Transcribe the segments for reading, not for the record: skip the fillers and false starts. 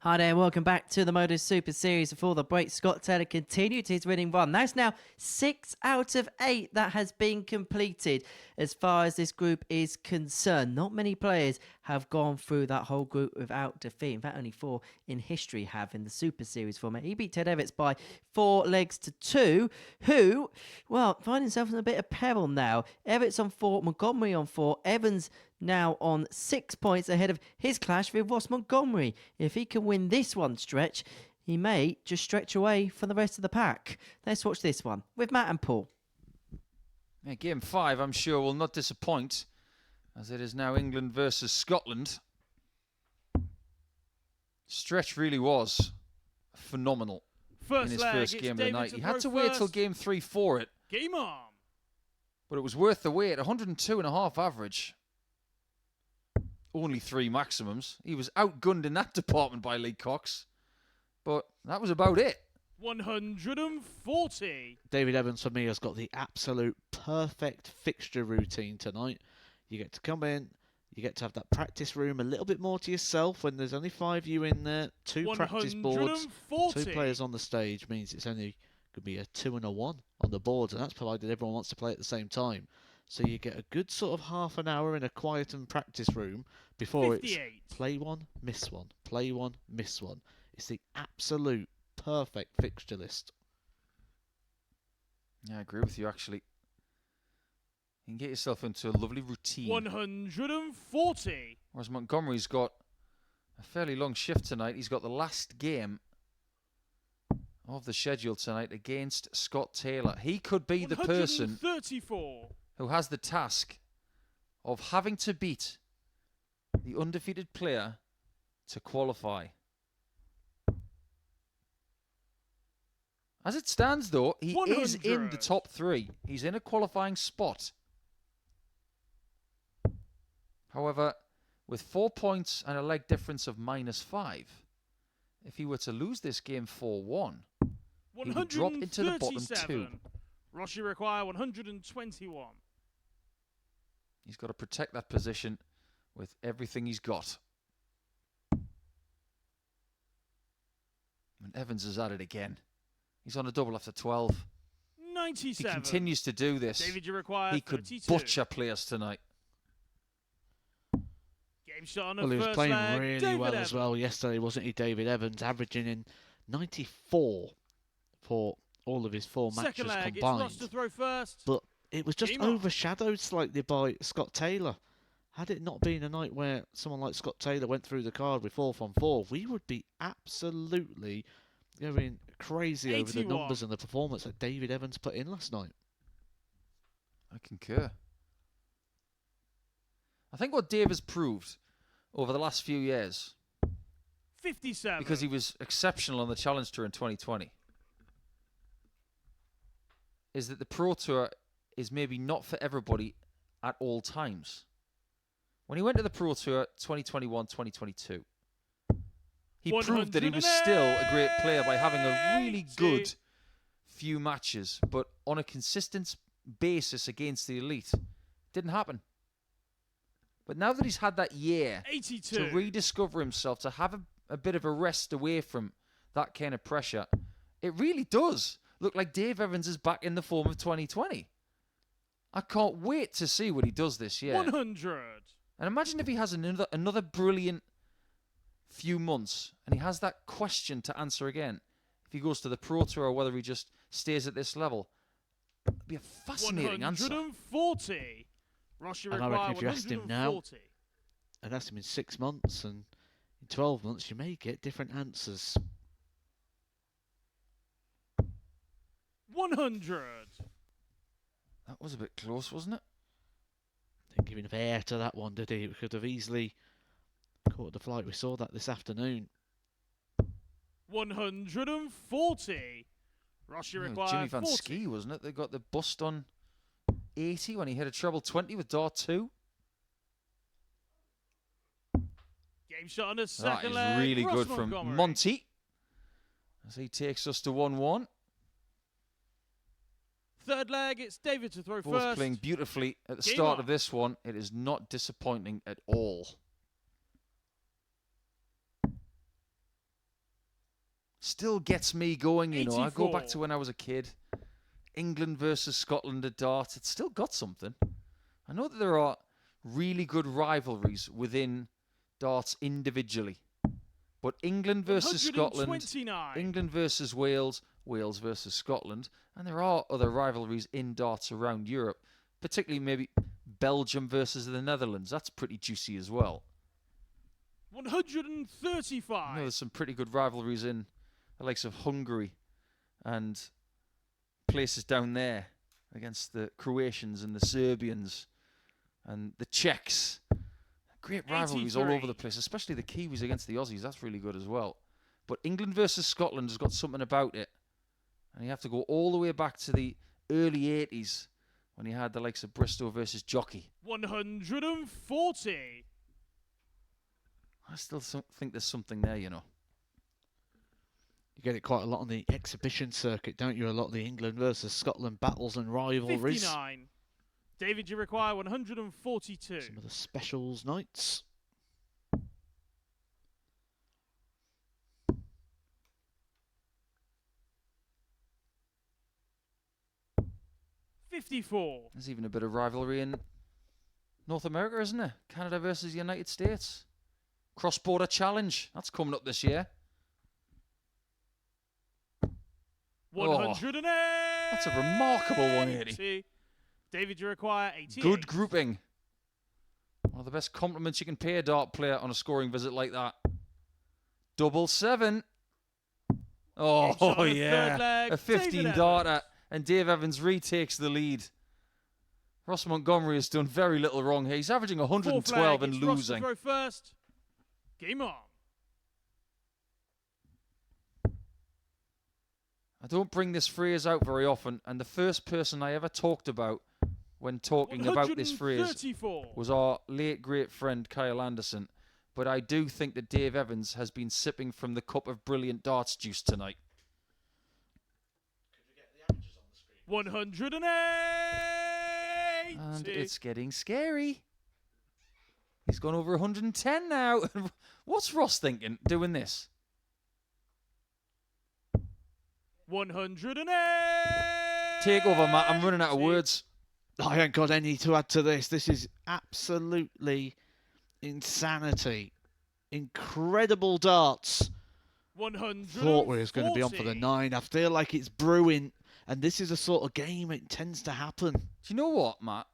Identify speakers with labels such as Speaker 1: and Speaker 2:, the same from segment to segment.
Speaker 1: Hi there, welcome back to the Modus Super Series. Before the break, Scott Taylor continued his winning run. That's now 6 out of 8 that has been completed as far as this group is concerned. Not many players have gone through that whole group without defeat. In fact, only 4 in history have in the Super Series format. He beat Ted Evans by 4 legs to 2, who, well, find himself in a bit of peril now. Everett's on 4, Montgomery on 4, Evans now on 6 points ahead of his clash with Ross Montgomery. If he can win this one stretch, he may just stretch away from the rest of the pack. Let's watch this one with Matt and Paul.
Speaker 2: Yeah, game 5, I'm sure, will not disappoint, as it is now England versus Scotland. Stretch really was phenomenal in his first game of the night. He had to wait till game 3 for it.
Speaker 3: Game on.
Speaker 2: But it was worth the wait. 102.5 average. Only 3 maximums. He was outgunned in that department by Lee Cox. But that was about it.
Speaker 3: 140.
Speaker 4: David Evans, for me, has got the absolute perfect fixture routine tonight. You get to come in, you get to have that practice room a little bit more to yourself when there's only 5 of you in there, 2 practice boards, 2 players on the stage means it's only could be a 2 and a 1 on the boards, and that's provided everyone wants to play at the same time. So you get a good sort of half an hour in a quiet and practice room before
Speaker 3: 58.
Speaker 4: It's play one, miss one, play one, miss one. It's the absolute perfect fixture list.
Speaker 2: Yeah, I agree with you, actually. You can get yourself into a lovely routine.
Speaker 3: 140.
Speaker 2: Whereas Montgomery's got a fairly long shift tonight. He's got the last game of the schedule tonight against Scott Taylor. He could be the person
Speaker 3: 134.
Speaker 2: who has the task of having to beat the undefeated player to qualify. As it stands, though, he
Speaker 3: 100.
Speaker 2: is in the top 3. He's in a qualifying spot. However, with 4 points and a leg difference of -5, if he were to lose this game 4-1, he would drop into the bottom 2.
Speaker 3: Rossi require 121.
Speaker 2: He's got to protect that position with everything he's got. And Evans is at it again. He's on a double after 12.
Speaker 3: 97.
Speaker 2: He continues to do this.
Speaker 3: David, you require
Speaker 2: He could
Speaker 3: 32.
Speaker 2: butcher players tonight.
Speaker 3: Game shot on
Speaker 4: Well, he
Speaker 3: the
Speaker 4: was
Speaker 3: first
Speaker 4: playing
Speaker 3: leg.
Speaker 4: really
Speaker 3: David
Speaker 4: well
Speaker 3: Evans.
Speaker 4: as well yesterday, wasn't he, David Evans, averaging in 94 for all of his 4 matches
Speaker 3: Second leg,
Speaker 4: combined.
Speaker 3: it's Ross to throw first.
Speaker 4: But it was just
Speaker 3: Game on.
Speaker 4: overshadowed slightly by Scott Taylor. Had it not been a night where someone like Scott Taylor went through the card with 4 from 4, we would be absolutely going crazy over the
Speaker 3: 81.
Speaker 4: numbers and the performance that David Evans put in last night.
Speaker 2: I concur. I think what Dave has proved over the last few years,
Speaker 3: 57.
Speaker 2: because he was exceptional on the Challenge Tour in 2020, is that the Pro Tour is maybe not for everybody at all times. When he went to the Pro Tour 2021-2022, he proved that he was still a great player by having a really good few matches, but on a consistent basis against the elite. Didn't happen. But now that he's had that year
Speaker 3: 82.
Speaker 2: to rediscover himself, to have a bit of a rest away from that kind of pressure, it really does look like Dave Evans is back in the form of 2020. I can't wait to see what he does this year.
Speaker 3: 100.
Speaker 2: And imagine if he has another brilliant few months and he has that question to answer again. If he goes to the Pro Tour or whether he just stays at this level. It'd be a fascinating answer.
Speaker 3: 140. Rossi
Speaker 4: And I
Speaker 3: require
Speaker 4: reckon if you asked him now,
Speaker 3: 140.
Speaker 4: and asked him in 6 months and in 12 months, you may get different answers.
Speaker 3: 100.
Speaker 2: That was a bit close, wasn't it?
Speaker 4: Didn't give enough air to that one, did he? We could have easily caught the flight. We saw that this afternoon.
Speaker 3: 140. Rossi require
Speaker 2: Jimmy Van
Speaker 3: 40.
Speaker 2: Ski, wasn't it? They got the bust on 80 when he hit a treble 20 with Dart 2.
Speaker 3: Game shot on the
Speaker 2: That
Speaker 3: second
Speaker 2: is
Speaker 3: leg.
Speaker 2: really
Speaker 3: Ross
Speaker 2: good from
Speaker 3: Montgomery.
Speaker 2: Monty as he takes us to 1-1.
Speaker 3: Third leg, it's David to throw
Speaker 2: Both
Speaker 3: first.
Speaker 2: playing beautifully at the
Speaker 3: Game
Speaker 2: start
Speaker 3: on.
Speaker 2: of this one. It is not disappointing at all. Still gets me going, you know. I go back
Speaker 3: 84.
Speaker 2: to when I was a kid. England versus Scotland at darts. It's still got something. I know that there are really good rivalries within darts individually. But England versus Scotland,
Speaker 3: 129.
Speaker 2: England versus Wales, Wales versus Scotland, and there are other rivalries in darts around Europe, particularly maybe Belgium versus the Netherlands. That's pretty juicy as well.
Speaker 3: 135.
Speaker 2: I know there's some pretty good rivalries in the likes of Hungary and places down there against the Croatians and the Serbians and the Czechs. Great rivalries all over the place, especially the Kiwis against the Aussies. That's really good as well. But England versus Scotland has got something about it. And you have to go all the way back to the early 80s when you had the likes of Bristow versus Jockey.
Speaker 3: 140.
Speaker 2: I still think there's something there, you know.
Speaker 4: You get it quite a lot on the exhibition circuit, don't you? A lot of the England versus Scotland battles and rivalries.
Speaker 3: 59. David, you require 142.
Speaker 4: Some of the specials nights.
Speaker 3: $54.
Speaker 2: There's even a bit of rivalry in North America, isn't there? Canada versus the United States. Cross-border challenge. That's coming up this year.
Speaker 3: 180.
Speaker 2: That's a remarkable 180.
Speaker 3: David, you require 88.
Speaker 2: Good grouping. One of the best compliments you can pay a dart player on a scoring visit like that. 777. Oh, yeah. A 15 darter. And Dave Evans retakes the lead. Ross Montgomery has done very little wrong here. He's averaging 112 and losing.
Speaker 3: Ross to throw first. Game on.
Speaker 2: I don't bring this phrase out very often, and the first person I ever talked about when talking about this phrase was our late great friend Kyle Anderson. But I do think that Dave Evans has been sipping from the cup of brilliant darts juice tonight.
Speaker 3: 108.
Speaker 2: And it's getting scary. He's gone over 110 now. What's Ross thinking doing this?
Speaker 3: 108.
Speaker 2: Take over, Matt. I'm running out of words.
Speaker 4: I ain't got any to add to this. This is absolutely insanity. Incredible darts.
Speaker 3: 140.
Speaker 4: Thought we was going to be on for the 9. I feel like it's brewing, and this is a sort of game it tends to happen.
Speaker 2: Do you know what, Matt?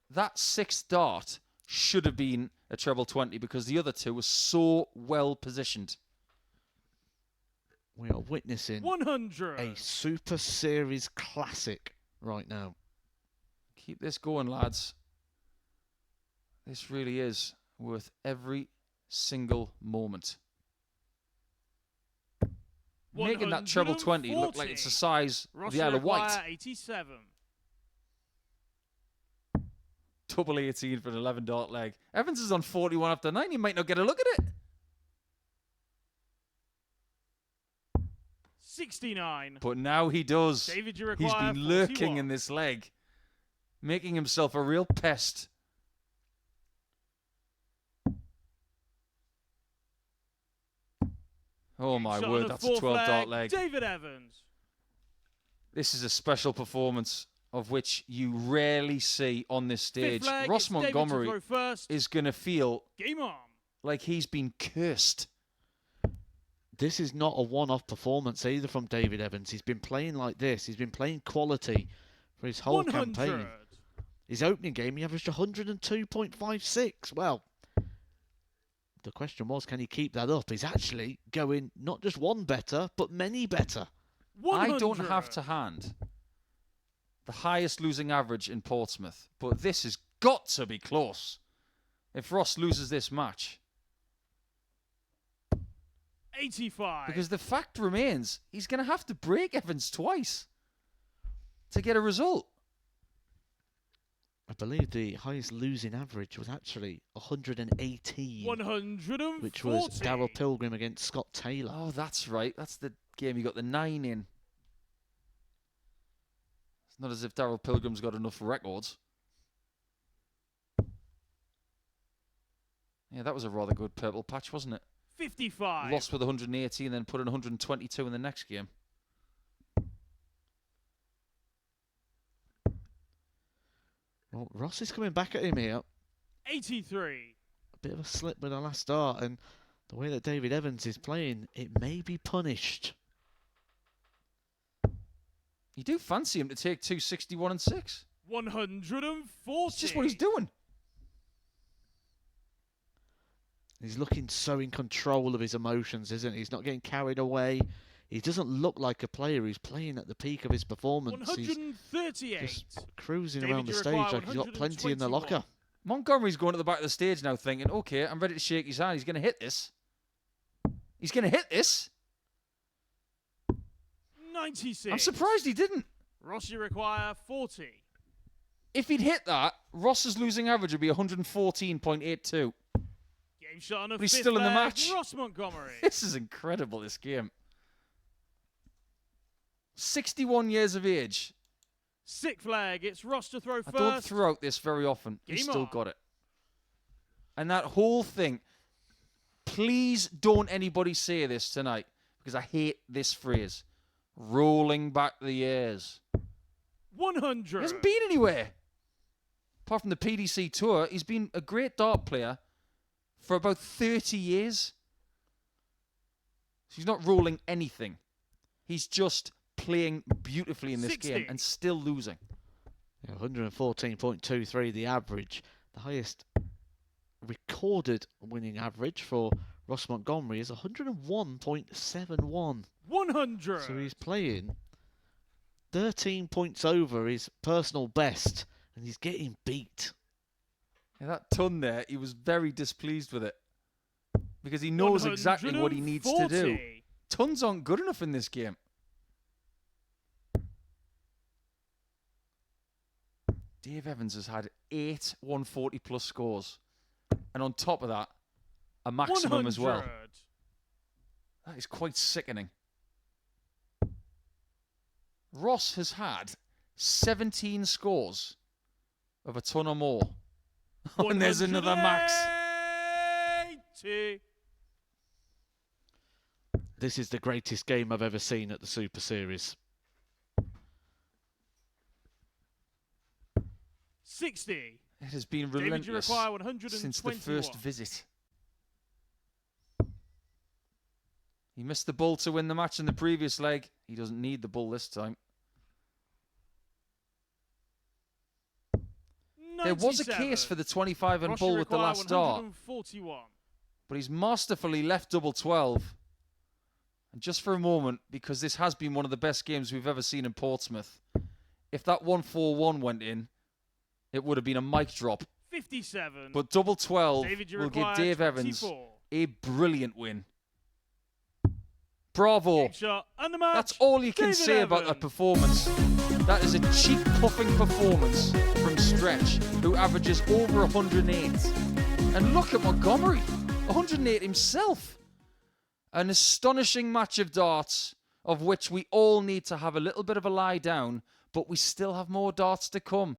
Speaker 2: That 6th dart should have been a treble 20 because the other two were so well positioned.
Speaker 4: We are witnessing
Speaker 3: 100.
Speaker 4: a Super Series classic right now.
Speaker 2: Keep this going, lads. This really is worth every single moment. Making that treble 20 look like it's the size of the Isle of Wight.
Speaker 3: 87.
Speaker 2: Double 18 for an 11 dart leg. Evans is on 41 after 9. He might not get a look at it.
Speaker 3: 69.
Speaker 2: But now he does.
Speaker 3: David, you
Speaker 2: He's
Speaker 3: require
Speaker 2: been lurking
Speaker 3: 41.
Speaker 2: in this leg, making himself a real pest. Oh my
Speaker 3: Shot on
Speaker 2: word,
Speaker 3: the
Speaker 2: that's a
Speaker 3: fourth
Speaker 2: 12 dart leg.
Speaker 3: David Evans.
Speaker 2: This is a special performance of which you rarely see on this stage.
Speaker 3: Fifth leg,
Speaker 2: Ross
Speaker 3: it's David to
Speaker 2: Montgomery
Speaker 3: throw first.
Speaker 2: is going to feel
Speaker 3: Game on.
Speaker 2: like he's been cursed.
Speaker 4: This is not a one-off performance either from David Evans. He's been playing like this. He's been playing quality for his whole
Speaker 3: 100.
Speaker 4: campaign. His opening game, he averaged 102.56. Well, the question was, can he keep that up? He's actually going not just one better, but many better.
Speaker 3: 100.
Speaker 2: I don't have to hand the highest losing average in Portsmouth, but this has got to be close. If Ross loses this match.
Speaker 3: 85.
Speaker 2: Because the fact remains, he's going to have to break Evans twice to get a result.
Speaker 4: I believe the highest losing average was actually 118.
Speaker 3: 140.
Speaker 4: Which was Darryl Pilgrim against Scott Taylor.
Speaker 2: Oh, that's right. That's the game you got the 9 in. It's not as if Darryl Pilgrim's got enough records. Yeah, that was a rather good purple patch, wasn't it?
Speaker 3: 55.
Speaker 2: Lost with 180 and then put in 122 in the next game.
Speaker 4: Well, Ross is coming back at him here.
Speaker 3: 83.
Speaker 4: A bit of a slip with the last start, and the way that David Evans is playing, it may be punished.
Speaker 2: You do fancy him to take 261 and 6.
Speaker 3: 140.
Speaker 2: It's just what he's doing.
Speaker 4: He's looking so in control of his emotions, isn't he? He's not getting carried away. He doesn't look like a player who's playing at the peak of his performance.
Speaker 3: 138.
Speaker 4: He's just cruising
Speaker 3: David,
Speaker 4: around the
Speaker 3: you
Speaker 4: stage
Speaker 3: require
Speaker 4: like he's got plenty in the
Speaker 3: 121.
Speaker 4: locker.
Speaker 2: Montgomery's going to the back of the stage now thinking, okay, I'm ready to shake his hand. He's going to hit this. He's going to hit this.
Speaker 3: 96.
Speaker 2: I'm surprised he didn't.
Speaker 3: Ross, you require 40.
Speaker 2: If he'd hit that, Ross's losing average would be 114.82.
Speaker 3: Game shot on a
Speaker 2: But he's
Speaker 3: fifth
Speaker 2: still in the
Speaker 3: leg,
Speaker 2: match.
Speaker 3: Ross Montgomery.
Speaker 2: This is incredible, this game. 61 years of age.
Speaker 3: Sixth leg. It's Ross to throw
Speaker 2: I
Speaker 3: first.
Speaker 2: don't throw out this very often. He's
Speaker 3: Game
Speaker 2: still
Speaker 3: on.
Speaker 2: got it. And that whole thing, please don't anybody say this tonight, because I hate this phrase. Rolling back the years.
Speaker 3: 100.
Speaker 2: He hasn't been anywhere. Apart from the PDC Tour, he's been a great dart player for about 30 years. So he's not rolling anything. He's just playing beautifully in this
Speaker 3: 60.
Speaker 2: game and still losing.
Speaker 4: Yeah, 114.23 the average. The highest recorded winning average for Ross Montgomery is 101.71.
Speaker 3: 100.
Speaker 4: So he's playing 13 points over his personal best, and he's getting beat.
Speaker 2: Yeah, that ton there, he was very displeased with it. Because he knows exactly what he needs to do.
Speaker 3: 140.
Speaker 2: Tons aren't good enough in this game. Dave Evans has had 8 140 plus scores. And on top of that, a maximum as well.
Speaker 3: 100.
Speaker 2: That is quite sickening. Ross has had 17 scores of a ton or more. And there's another max.
Speaker 3: 180.
Speaker 4: This is the greatest game I've ever seen at the Super Series.
Speaker 3: 60.
Speaker 2: It has been
Speaker 3: David, you
Speaker 2: relentless
Speaker 3: require 121.
Speaker 2: since the first visit. He missed the bull to win the match in the previous leg. He doesn't need the bull this time. There was a case for the 25 and
Speaker 3: Ross,
Speaker 2: bull
Speaker 3: you
Speaker 2: with the
Speaker 3: require
Speaker 2: last start,
Speaker 3: 141.
Speaker 2: but he's masterfully left double 12. And just for a moment, because this has been one of the best games we've ever seen in Portsmouth, if that 141 went in, it would have been a mic drop.
Speaker 3: 57.
Speaker 2: But double 12
Speaker 3: David, you
Speaker 2: will give
Speaker 3: require
Speaker 2: Dave Evans
Speaker 3: 24.
Speaker 2: a brilliant win. Bravo.
Speaker 3: Game shot and the match.
Speaker 2: That's all you can
Speaker 3: David
Speaker 2: say about that
Speaker 3: Evans.
Speaker 2: performance. That is a cheek-puffing performance from Stretch, who averages over 108. And look at Montgomery, 108 himself. An astonishing match of darts, of which we all need to have a little bit of a lie down, but we still have more darts to come.